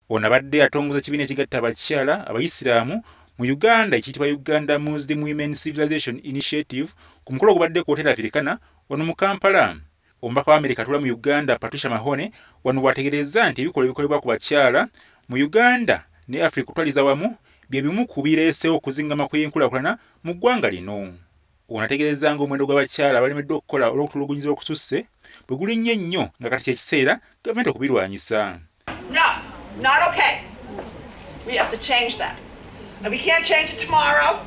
Ono abadde atongoza ekibiina ekigatta abakyala abayisiraamu mu Uganda ekiyitibwa Uganda Muslim Women Civilization Initiative ku mukolo ogubadde ku Hotel Africana wano mu Kampala. Omubaka wa Amerika atula mu Uganda Patricia Mahone wano wategeereza nti ebikolwa ebikolebwa ku bakyala mu Uganda ne Africa okutwaliza wamu bye bimu ku bireesewo okuzingama kw'enkulaakulana mu ggwanga lino. Ono ategeereza ng'omuwendo gw'abakyala abalemeddwa okukola olw'okutulugunyizibwa okususse bwe gulinnye nnyo nga kati ky'ekiseera gavumenti okubirwanyisa. No, not okay. We have to change that. And we can't change it tomorrow.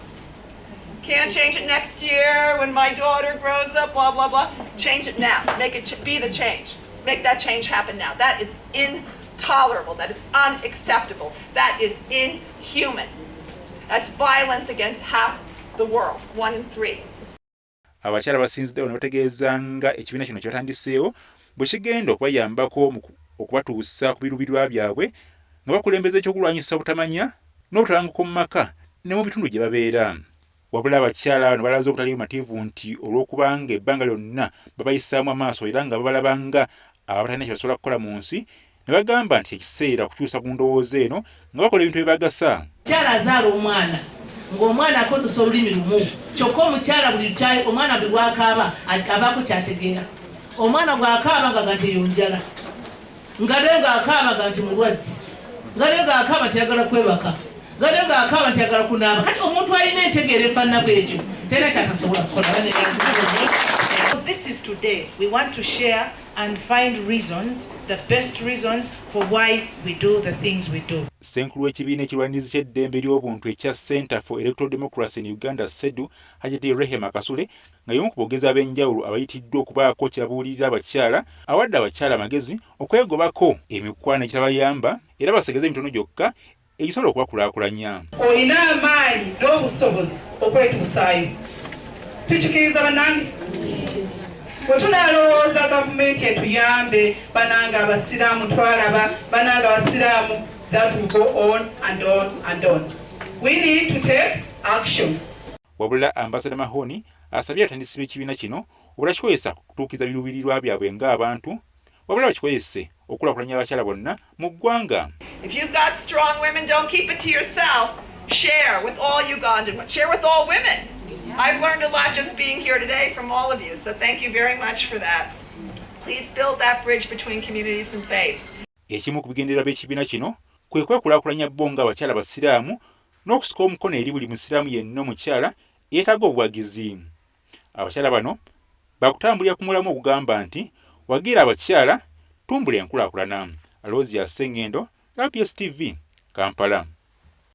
Can't change it next year when my daughter grows up, blah, blah, blah. Change it now. Make it be the change. Make that change happen now. That is intolerable. That is unacceptable. That is inhuman. That's violence against half the world, 1 in 3. Abakyala basinzidde ono bategeeza nga ekibiina kino kyatandiseewo bwe kigenda okubayambako okubatuusa ku birubirwa byabwe nga bakulembeza ekyokulwanyisa obutamanya n'obutabanguko mu maka ne mu bitundu gye babeera. Wabula abakyala bano balaze obutali bumativu nti olw'okubanga ebbanga lyonna babayisaamu amaaso era nga babalaba nga abatalina kye basobola kukola mu nsi ne bagamba nti ekiseera kukyusa ku ndowooza eno nga bakola ebintu ebibagasa. Omukyala azaala omwana ng'omwana akozesa olulimi lumu kyokka omukyala buli lutayi omwana bwe lwakaaba abaako kyategeera. Omwana bw'akaaba nga nti eyo njala, nga naye ng'akaaba nga nti mulwadde, nga naye ng'akaaba nti ayagala kwebaka, nga naye ng'akaaba nti ayagala kunaaba. Kati omuntu alina entegeera efaanana bw'ekyo tera kyatasobola kukola. This is today. We want to share and find reasons, the best reasons for why we do the things we do. Senkulu w'ekibiina ekirwanirizi ky'eddembe ly'obuntu ekya Center for Electoral Democracy in Uganda CEDU Hajati Rehema Kasule nga y'omu ku boogezi ab'enjawulo abayitiddwa okubaako kyabuulirira abakyala awadde abakyala amagezi okwegobako emikwano ekitabayamba era basegeze emitono gyokka egisobola okubakulaakulanya. Olina amaanyi n'obusobozi okwetuusaayo. Tukikiriza bannange? Bwe tunalowooza gavumenti etuyambe bananga abasiraamu twalaba bananga abasiraamu, that will go on and on and on. We need to take action. Wabula Ambassador Mahoni asabye atandisi b'ekibiina kino obula kikozesa kutuukiza biruubirirwa byabwe ng'abantu wabula bakikozese okulaakulanya abakyala bonna mu ggwanga. If you've got strong women, don't keep it to yourself. Share with all Ugandans. Share with all women. I've learned a lot just being here today from all of you, so thank you very much for that. Please build that bridge between communities and faiths. Ekimu ku bigendererwa by'ekibiina kino kwe kwekulaakulanya bo ng'abakyala basiraamu n'okusika omukono eri buli musiraamu yenna omukyala yeetaaga obuwagizi. Abakyala bano bakutambulira ku mulamu okugamba nti wagira abakyala tumbula enkulaakulana. Alozia Sengendo, RPS TV, Kampala.